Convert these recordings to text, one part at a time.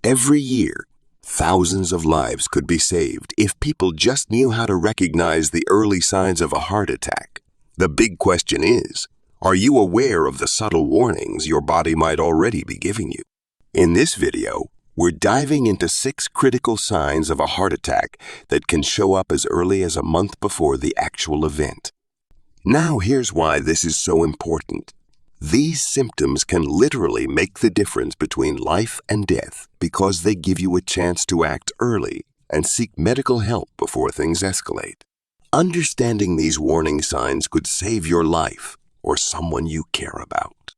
Every year, thousands of lives could be saved if people just knew how to recognize the early signs of a heart attack. The big question is, are you aware of the subtle warnings your body might already be giving you? In this video, we're diving into 6 critical signs of a heart attack that can show up as early as a month before the actual event. Now here's why this is so important. These symptoms can literally make the difference between life and death because they give you a chance to act early and seek medical help before things escalate. Understanding these warning signs could save your life or someone you care about.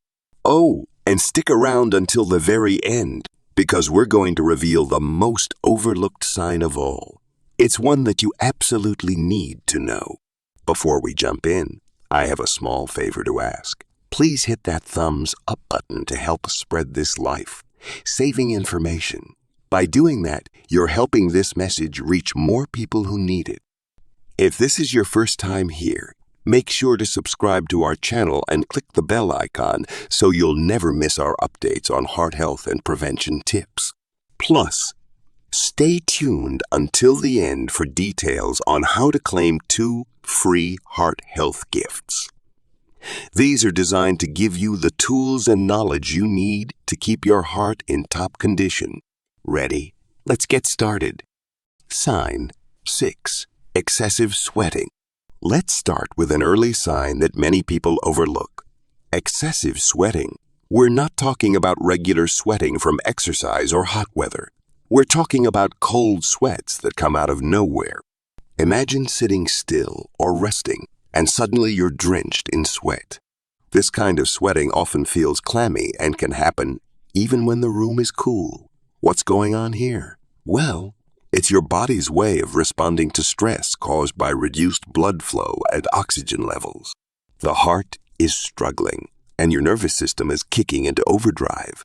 Oh, and stick around until the very end because we're going to reveal the most overlooked sign of all. It's one that you absolutely need to know. Before we jump in, I have a small favor to ask. Please hit that thumbs up button to help spread this life-saving information. By doing that, you're helping this message reach more people who need it. If this is your first time here, make sure to subscribe to our channel and click the bell icon so you'll never miss our updates on heart health and prevention tips. Plus, stay tuned until the end for details on how to claim 2 free heart health gifts. These are designed to give you the tools and knowledge you need to keep your heart in top condition. Ready? Let's get started. Sign 6. Excessive sweating. Let's start with an early sign that many people overlook. Excessive sweating. We're not talking about regular sweating from exercise or hot weather. We're talking about cold sweats that come out of nowhere. Imagine sitting still or resting, and suddenly you're drenched in sweat. This kind of sweating often feels clammy and can happen even when the room is cool. What's going on here? Well, it's your body's way of responding to stress caused by reduced blood flow and oxygen levels. The heart is struggling, and your nervous system is kicking into overdrive.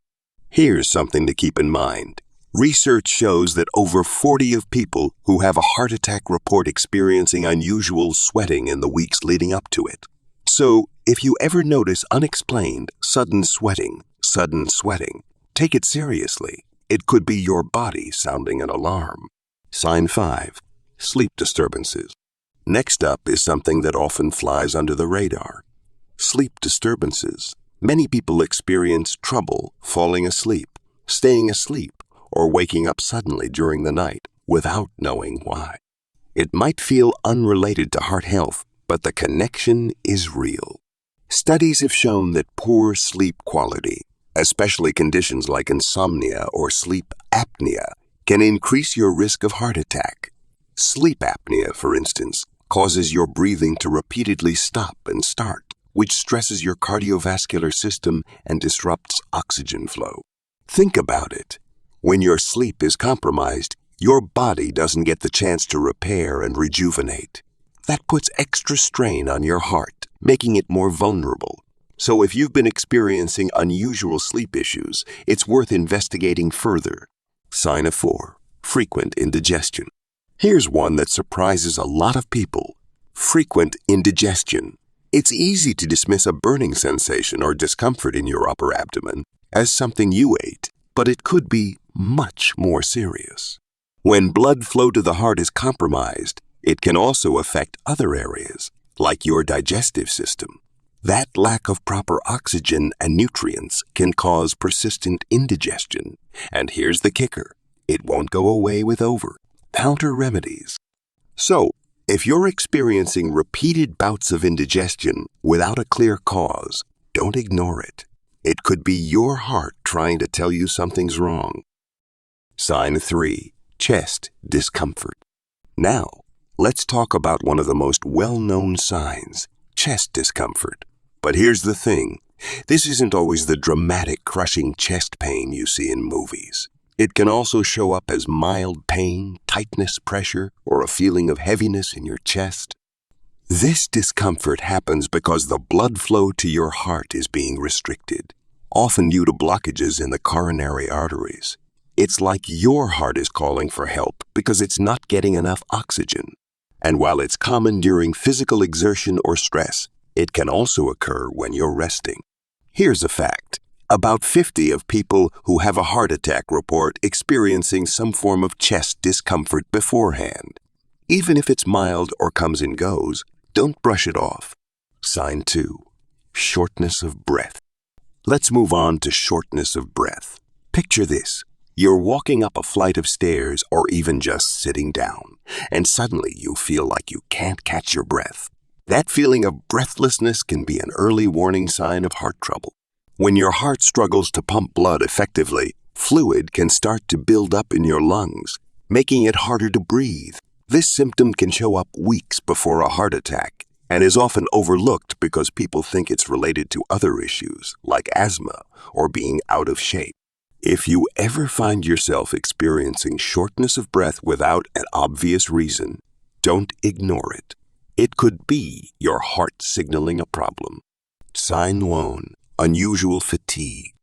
Here's something to keep in mind. Research shows that over 40 of people who have a heart attack report experiencing unusual sweating in the weeks leading up to it. So, if you ever notice unexplained, sudden sweating, take it seriously. It could be your body sounding an alarm. Sign 5. Sleep disturbances. Next up is something that often flies under the radar. Sleep disturbances. Many people experience trouble falling asleep, staying asleep, or waking up suddenly during the night without knowing why. It might feel unrelated to heart health, but the connection is real. Studies have shown that poor sleep quality, especially conditions like insomnia or sleep apnea, can increase your risk of heart attack. Sleep apnea, for instance, causes your breathing to repeatedly stop and start, which stresses your cardiovascular system and disrupts oxygen flow. Think about it. When your sleep is compromised, your body doesn't get the chance to repair and rejuvenate. That puts extra strain on your heart, making it more vulnerable. So if you've been experiencing unusual sleep issues, it's worth investigating further. Sign 4. Frequent indigestion. Here's one that surprises a lot of people. Frequent indigestion. It's easy to dismiss a burning sensation or discomfort in your upper abdomen as something you ate, but it could be much more serious. When blood flow to the heart is compromised, it can also affect other areas, like your digestive system. That lack of proper oxygen and nutrients can cause persistent indigestion. And here's the kicker. It won't go away with over-the-counter remedies. So, if you're experiencing repeated bouts of indigestion without a clear cause, don't ignore it. It could be your heart trying to tell you something's wrong. Sign 3. Chest discomfort. Now, let's talk about one of the most well-known signs, chest discomfort. But here's the thing. This isn't always the dramatic, crushing chest pain you see in movies. It can also show up as mild pain, tightness, pressure, or a feeling of heaviness in your chest. This discomfort happens because the blood flow to your heart is being restricted, often due to blockages in the coronary arteries. It's like your heart is calling for help because it's not getting enough oxygen. And while it's common during physical exertion or stress, it can also occur when you're resting. Here's a fact. About 50 of people who have a heart attack report experiencing some form of chest discomfort beforehand. Even if it's mild or comes and goes, don't brush it off. Sign 2. Shortness of breath. Let's move on to shortness of breath. Picture this. You're walking up a flight of stairs or even just sitting down, and suddenly you feel like you can't catch your breath. That feeling of breathlessness can be an early warning sign of heart trouble. When your heart struggles to pump blood effectively, fluid can start to build up in your lungs, making it harder to breathe. This symptom can show up weeks before a heart attack and is often overlooked because people think it's related to other issues like asthma or being out of shape. If you ever find yourself experiencing shortness of breath without an obvious reason, don't ignore it. It could be your heart signaling a problem. Sign 1. Unusual fatigue.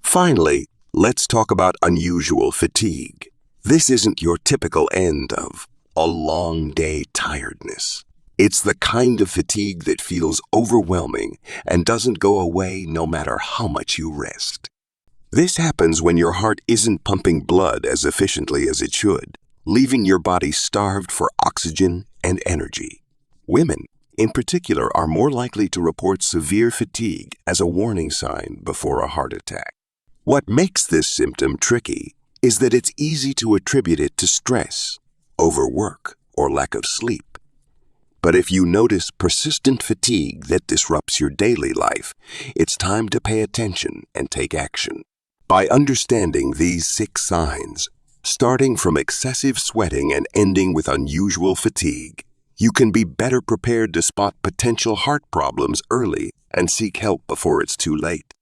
Finally, let's talk about unusual fatigue. This isn't your typical end of a long day tiredness. It's the kind of fatigue that feels overwhelming and doesn't go away no matter how much you rest. This happens when your heart isn't pumping blood as efficiently as it should, leaving your body starved for oxygen and energy. Women, in particular, are more likely to report severe fatigue as a warning sign before a heart attack. What makes this symptom tricky is that it's easy to attribute it to stress, overwork, or lack of sleep. But if you notice persistent fatigue that disrupts your daily life, it's time to pay attention and take action. By understanding these 6 signs, starting from excessive sweating and ending with unusual fatigue, you can be better prepared to spot potential heart problems early and seek help before it's too late.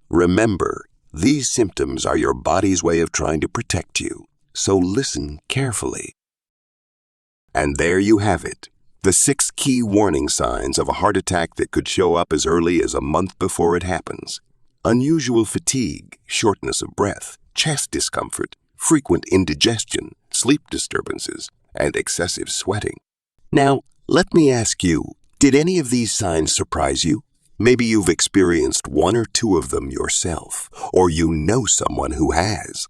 Remember, these symptoms are your body's way of trying to protect you, so listen carefully. And there you have it, the 6 key warning signs of a heart attack that could show up as early as a month before it happens. Unusual fatigue, shortness of breath, chest discomfort, frequent indigestion, sleep disturbances, and excessive sweating. Now, let me ask you, did any of these signs surprise you? Maybe you've experienced 1 or 2 of them yourself, or you know someone who has.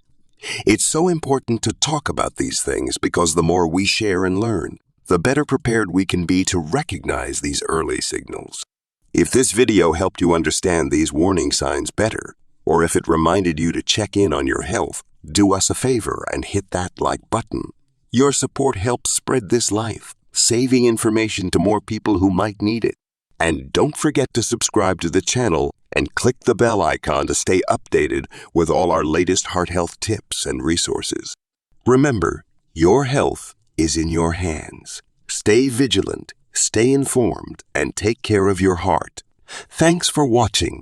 It's so important to talk about these things because the more we share and learn, the better prepared we can be to recognize these early signals. If this video helped you understand these warning signs better, or if it reminded you to check in on your health, do us a favor and hit that like button. Your support helps spread this life, saving information to more people who might need it. And don't forget to subscribe to the channel and click the bell icon to stay updated with all our latest heart health tips and resources. Remember, your health is in your hands. Stay vigilant, stay informed, and take care of your heart. Thanks for watching.